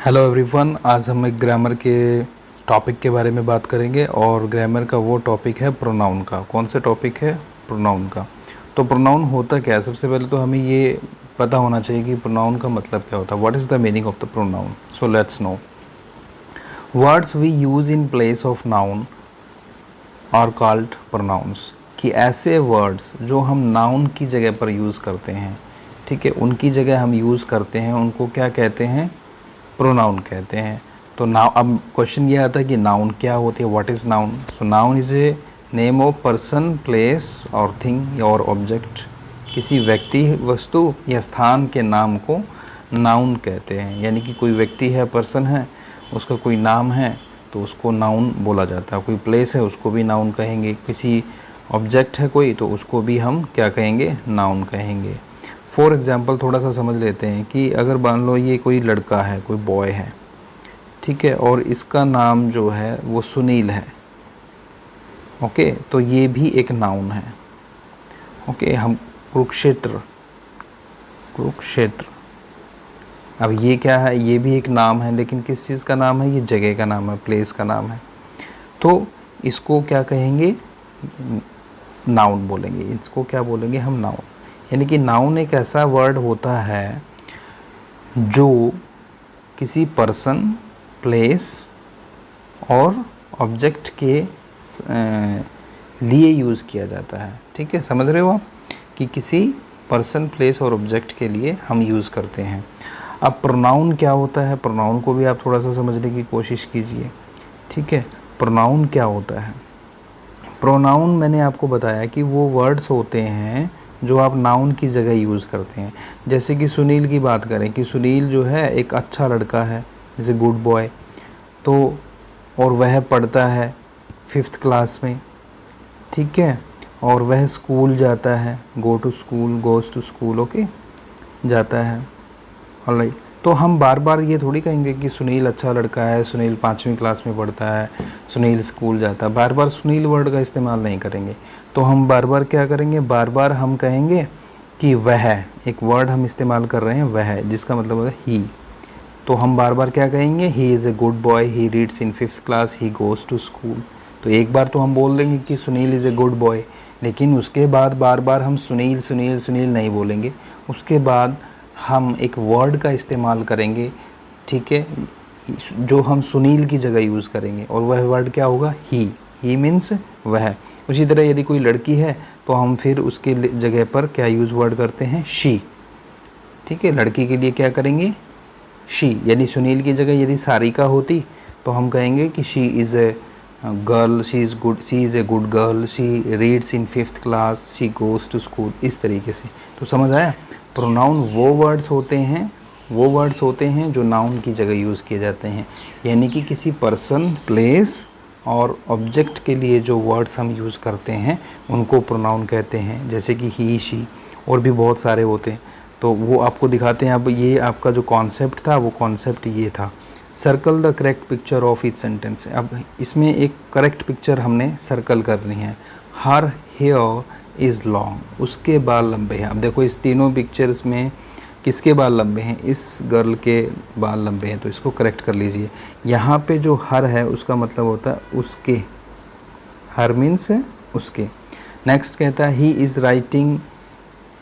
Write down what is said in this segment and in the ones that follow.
Hello everyone, आज हम एक ग्रामर के टॉपिक के बारे में बात करेंगे और ग्रामर का वो टॉपिक है प्रोनाउन का। कौन सा टॉपिक है? प्रोनाउन का। तो प्रोनाउन होता क्या है? सबसे पहले तो हमें ये पता होना चाहिए कि प्रोनाउन का मतलब क्या होता है। What is the meaning of the pronoun? So let's know. Words we use in place of noun are called pronouns. कि ऐसे वर्ड्स जो हम नाउन की जगह पर यूज़ करते हैं, ठीक है, उनकी जगह हम यूज़ करते हैं, उनको क्या कहते हैं? प्रोनाउन कहते हैं। तो नाउ अब क्वेश्चन ये आता है कि नाउन क्या होती है? What is noun? So noun is a name of person, place और थिंग और ऑब्जेक्ट। किसी व्यक्ति, वस्तु या स्थान के नाम को नाउन कहते हैं। यानी कि कोई व्यक्ति है, पर्सन है, उसका कोई नाम है तो उसको नाउन बोला जाता है। कोई प्लेस है उसको भी नाउन कहेंगे। किसी ऑब्जेक्ट है कोई तो उसको भी हम क्या कहेंगे? नाउन कहेंगे। फॉर एग्ज़ाम्पल थोड़ा सा समझ लेते हैं कि अगर मान लो ये कोई लड़का है, कोई बॉय है, ठीक है, और इसका नाम जो है वो सुनील है। ओके, तो ये भी एक नाउन है। ओके, हम कुरुक्षेत्र, कुरुक्षेत्र, अब ये क्या है? ये भी एक नाम है, लेकिन किस चीज़ का नाम है? ये जगह का नाम है, प्लेस का नाम है। तो इसको क्या कहेंगे? नाउन बोलेंगे। इसको क्या बोलेंगे हम? नाउन। यानी कि नाउन एक ऐसा वर्ड होता है जो किसी पर्सन, प्लेस और ऑब्जेक्ट के लिए यूज़ किया जाता है। ठीक है, समझ रहे हो आप कि किसी पर्सन, प्लेस और ऑब्जेक्ट के लिए हम यूज़ करते हैं। अब प्रोनाउन क्या होता है? प्रोनाउन को भी आप थोड़ा सा समझने की कोशिश कीजिए। ठीक है, प्रोनाउन क्या होता है? प्रोनाउन मैंने आपको बताया कि वो वर्ड्स होते हैं जो आप नाउन की जगह यूज़ करते हैं। जैसे कि सुनील की बात करें कि सुनील जो है एक अच्छा लड़का है, जैसे गुड बॉय, तो और वह पढ़ता है 5th क्लास में, ठीक है, और वह स्कूल जाता है, go to school, goes to school, okay, जाता है। ऑलराइट, तो हम बार बार ये थोड़ी कहेंगे कि सुनील अच्छा लड़का है, सुनील 5वीं क्लास में पढ़ता है, सुनील स्कूल जाता है। बार बार सुनील वर्ड का इस्तेमाल नहीं करेंगे। तो हम बार बार क्या करेंगे? बार बार हम कहेंगे कि वह, एक वर्ड हम इस्तेमाल कर रहे हैं वह, जिसका मतलब होता है ही। तो हम बार बार क्या कहेंगे? He is a good boy, he reads in 5th class, he goes to school. तो एक बार तो हम बोल देंगे कि Sunil is a good boy, लेकिन उसके बाद बार बार हम सुनील सुनील सुनील नहीं बोलेंगे। उसके बाद हम एक वर्ड का इस्तेमाल करेंगे, ठीक है, जो हम सुनील की जगह यूज़ करेंगे, और वह वर्ड क्या होगा? ही मीन्स वह। उसी तरह यदि कोई लड़की है तो हम फिर उसके जगह पर क्या यूज़ वर्ड करते हैं? शी। ठीक है, लड़की के लिए क्या करेंगे? शी। यानी सुनील की जगह यदि सारिका होती तो हम कहेंगे कि she is a girl, she is a good girl, she reads in 5th class, she goes to school, इस तरीके से। तो समझ आया? प्रोनाउन वो वर्ड्स होते हैं जो नाउन की जगह यूज़ किए जाते हैं। यानी कि किसी पर्सन, प्लेस और ऑब्जेक्ट के लिए जो वर्ड्स हम यूज़ करते हैं उनको प्रोनाउन कहते हैं। जैसे कि ही, शी, और भी बहुत सारे होते हैं, तो वो आपको दिखाते हैं। अब ये आपका जो कॉन्सेप्ट था वो कॉन्सेप्ट ये था, circle the correct picture of each sentence. अब इसमें एक करेक्ट पिक्चर हमने सर्कल करनी है। हर हेयर इज़ लॉन्ग, उसके बाल लंबे हैं। अब देखो इस तीनों पिक्चर्स में किसके बाल लंबे हैं? इस गर्ल के बाल लंबे हैं, तो इसको करेक्ट कर लीजिए। यहाँ पे जो हर है उसका मतलब होता है उसके, हर मीन्स उसके। नेक्स्ट कहता है he is writing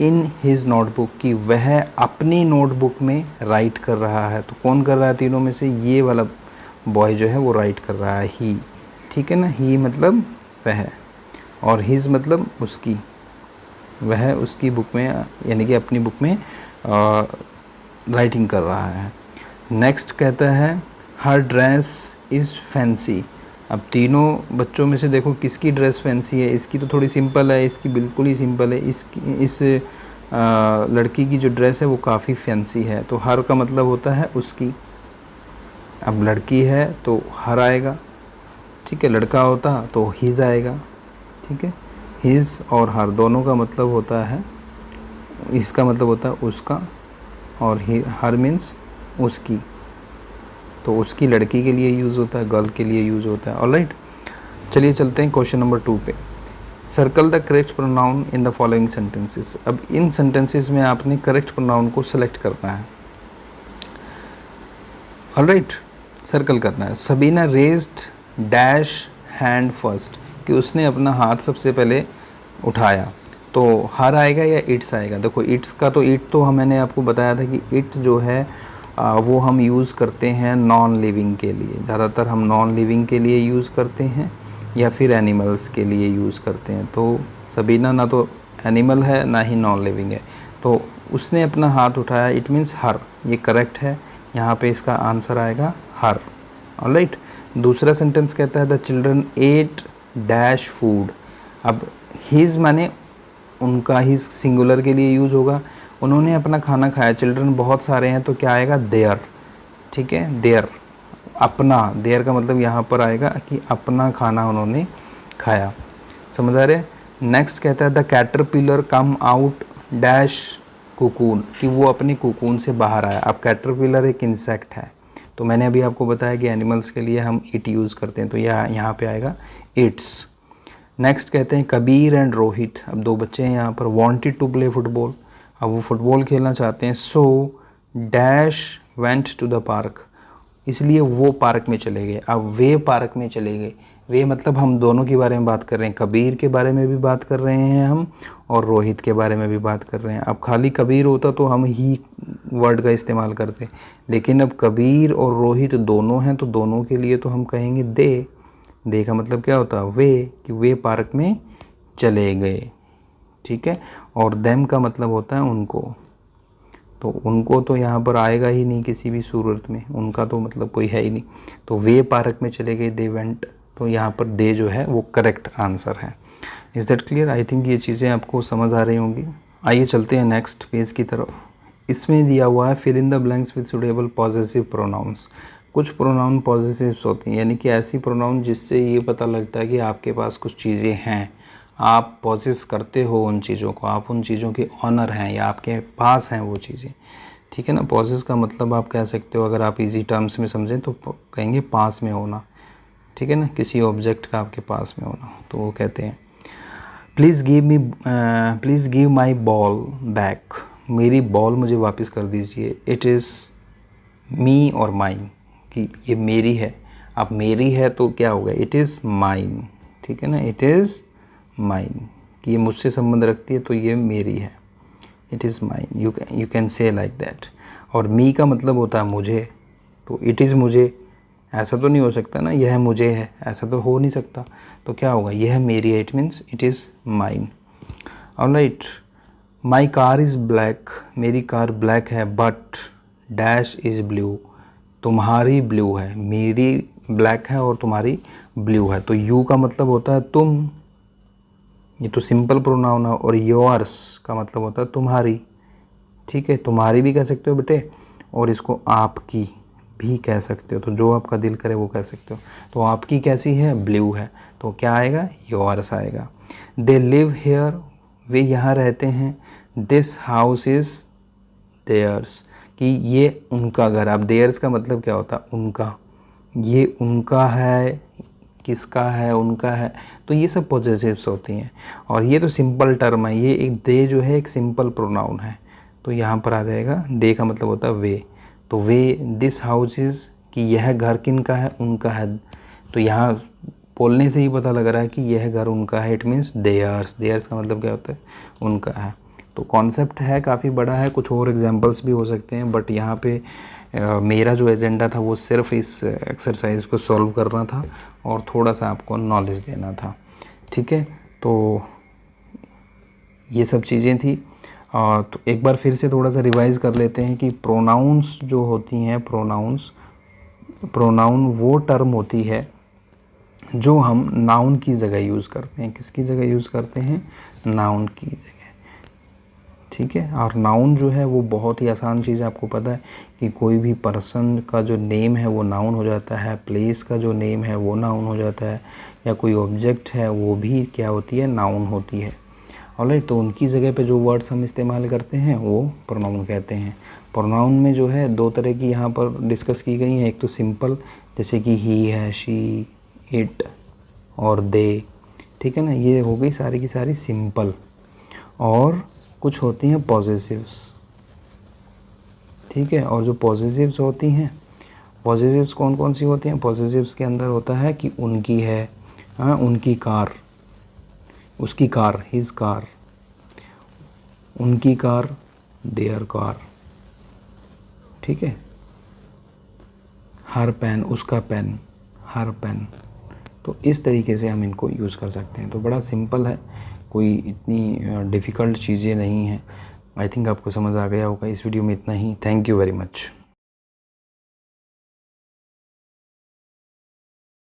in his notebook, कि वह अपनी नोटबुक में राइट कर रहा है। तो कौन कर रहा है तीनों में से? ये वाला बॉय जो है वो राइट कर रहा है, ही। ठीक है ना, ही मतलब वह, और हिज मतलब उसकी, वह उसकी बुक में, यानी कि अपनी बुक में राइटिंग कर रहा है। नेक्स्ट कहता है हर ड्रेस इज़ फैंसी। अब तीनों बच्चों में से देखो किसकी ड्रेस फैंसी है? इसकी तो थोड़ी सिंपल है, इसकी बिल्कुल ही सिंपल है। इस लड़की की जो ड्रेस है वो काफ़ी फैंसी है। तो हर का मतलब होता है उसकी। अब लड़की है तो हर आएगा, ठीक है, लड़का होता तो हिज आएगा, ठीक है। हिज और हर दोनों का मतलब होता है, इसका मतलब होता है उसका, और हर मीन्स उसकी। तो उसकी लड़की के लिए यूज़ होता है, गर्ल के लिए यूज़ होता है। ऑलराइट, चलिए चलते हैं क्वेश्चन नंबर 2 पे। Circle the correct pronoun in the following sentences. अब इन सेंटेंसेस में आपने करेक्ट प्रोनाउन को सेलेक्ट करना है। ऑलराइट, सर्कल करना है। Sabina raised dash hand first, कि उसने अपना हाथ सबसे पहले उठाया। तो हर आएगा या इट्स आएगा? देखो इट्स का तो इट तो मैंने आपको बताया था कि इट जो है वो हम यूज़ करते हैं नॉन लिविंग के लिए। ज़्यादातर हम नॉन लिविंग के लिए यूज़ करते हैं या फिर एनिमल्स के लिए यूज़ करते हैं। तो सबीना ना तो एनिमल है ना ही नॉन लिविंग है, तो उसने अपना हाथ उठाया, इट मीन्स हर, ये करेक्ट है। यहाँ पे इसका आंसर आएगा हर। ऑलराइट, दूसरा सेंटेंस कहता है the children eight dash food. अब हिज माने उनका, हिज सिंगुलर के लिए यूज़ होगा। उन्होंने अपना खाना खाया, चिल्ड्रन बहुत सारे हैं तो क्या आएगा? देयर। ठीक है, देयर, अपना। देयर का मतलब यहाँ पर आएगा कि अपना खाना उन्होंने खाया। समझ आ रहे? नेक्स्ट कहता है the caterpillar come out dash cocoon, कि वो अपनी कुकून से बाहर आया। अब कैटरपिलर एक इंसेक्ट है, तो मैंने अभी आपको बताया कि एनिमल्स के लिए हम इट यूज़ करते हैं, तो यहाँ पे आएगा इट्स। नेक्स्ट कहते हैं कबीर एंड रोहित, अब दो बच्चे हैं यहाँ पर, वांटेड टू प्ले फुटबॉल, अब वो फुटबॉल खेलना चाहते हैं। So dash went to the park, इसलिए वो पार्क में चले गए। अब वे पार्क में चले गए, वे मतलब हम दोनों के बारे में बात कर रहे हैं, कबीर के बारे में भी बात कर रहे हैं हम और रोहित के बारे में भी बात कर रहे हैं। अब खाली कबीर होता तो हम ही वर्ड का इस्तेमाल करते, लेकिन अब कबीर और रोहित दोनों हैं तो दोनों के लिए तो हम कहेंगे दे। दे का मतलब क्या होता है? वे, कि वे पार्क में चले गए। ठीक है, और देम का मतलब होता है उनको, तो उनको तो यहाँ पर आएगा ही नहीं किसी भी सूरत में, उनका तो मतलब कोई है ही नहीं। तो वे पार्क में चले गए, दे वेंट, तो यहाँ पर दे जो है वो करेक्ट आंसर है। Is that clear? I think ये चीज़ें आपको समझ आ रही होंगी। आइए चलते हैं नेक्स्ट पेज की तरफ। इसमें दिया हुआ है fill in the blanks with suitable possessive pronouns. कुछ प्रोनाउन पॉजेसिव्स होती हैं, यानी कि ऐसी प्रोनाउन जिससे ये पता लगता है कि आपके पास कुछ चीज़ें हैं, आप पॉजेस करते हो उन चीज़ों को, आप उन चीज़ों के ऑनर हैं या आपके पास हैं वो चीज़ें। ठीक है ना, पॉजेस का मतलब आप कह सकते हो, अगर आप इजी टर्म्स में समझें तो कहेंगे पास में होना। ठीक है ना, किसी ऑब्जेक्ट का आपके पास में होना, तो वो कहते हैं please give my ball back, मेरी बॉल मुझे वापस कर दीजिए। इट इज़ मी और माइन, कि ये मेरी है। अब मेरी है तो क्या होगा? It is mine. ठीक है ना, इट इज़ माइन, कि ये मुझसे संबंध रखती है तो ये मेरी है, it is mine. You can say like that. और मी का मतलब होता है मुझे, तो इट इज़ मुझे, ऐसा तो नहीं हो सकता ना, यह मुझे है, ऐसा तो हो नहीं सकता, तो क्या होगा? यह मेरी है, it means it is mine. Alright, my car is black, मेरी कार ब्लैक है, बट डैश इज़ ब्लू, तुम्हारी ब्लू है। मेरी ब्लैक है और तुम्हारी ब्लू है, तो यू का मतलब होता है तुम, ये तो सिंपल प्रोनाउन है। और योर्स का मतलब होता है तुम्हारी। ठीक है, तुम्हारी भी कह सकते हो बेटे, और इसको आपकी भी कह सकते हो, तो जो आपका दिल करे वो कह सकते हो। तो आपकी कैसी है? ब्लू है, तो क्या आएगा? योर्स आएगा। दे लिव हेयर, वे यहाँ रहते हैं। दिस हाउस इज़ देयर्स, कि ये उनका घर। अब देयर्स का मतलब क्या होता है? उनका, ये उनका है, किसका है? उनका है। तो ये सब पॉजेसिव्स होती हैं, और ये तो सिंपल टर्म है। ये एक दे जो है एक सिंपल प्रोनाउन है, तो यहाँ पर आ जाएगा दे का मतलब होता है वे। तो वे, दिस हाउस इज़, कि यह घर किनका है? उनका है। तो यहाँ बोलने से ही पता लग रहा है कि यह घर उनका है, इट मीन्स देयर्स। देयर्स का मतलब क्या होता है? उनका है। तो कॉन्सेप्ट है काफ़ी बड़ा है, कुछ और एग्जांपल्स भी हो सकते हैं, बट यहाँ पे मेरा जो एजेंडा था वो सिर्फ इस एक्सरसाइज को सॉल्व करना था और थोड़ा सा आपको नॉलेज देना था। ठीक है, तो ये सब चीज़ें थी। तो एक बार फिर से थोड़ा सा रिवाइज़ कर लेते हैं कि प्रोनाउंस जो होती हैं, प्रोनाउन वो टर्म होती है जो हम नाउन की जगह यूज़ करते हैं। किसकी जगह यूज़ करते हैं? नाउन की जगह। ठीक है, और नाउन जो है वो बहुत ही आसान चीज़ है। आपको पता है कि कोई भी पर्सन का जो नेम है वो नाउन हो जाता है, प्लेस का जो नेम है वो नाउन हो जाता है, या कोई ऑब्जेक्ट है वो भी क्या होती है? नाउन होती है। ऑलराइट, तो उनकी जगह पे जो वर्ड्स हम इस्तेमाल करते हैं वो प्रोनाउन कहते हैं। प्रोनाउन में जो है दो तरह की यहाँ पर डिस्कस की गई हैं। एक तो सिंपल, जैसे कि ही है, शी, इट और दे। ठीक है ना, ये हो गई सारी की सारी सिंपल। और कुछ होती हैं पॉजेसिव्स। ठीक है, और जो पॉजेसिव्स होती हैं पॉसेसिव्स कौन कौन सी होती हैं? पॉसेसिव्स के अंदर होता है कि उनकी है, हाँ, उनकी कार, उसकी कार, हिज कार, उनकी कार, देयर कार, ठीक है। हर पेन, उसका पेन, हर पेन। तो इस तरीके से हम इनको यूज़ कर सकते हैं। तो बड़ा सिंपल है, कोई इतनी डिफ़िकल्ट चीज़ें नहीं हैं। आई थिंक आपको समझ आ गया होगा। इस वीडियो में इतना ही। Thank you very much.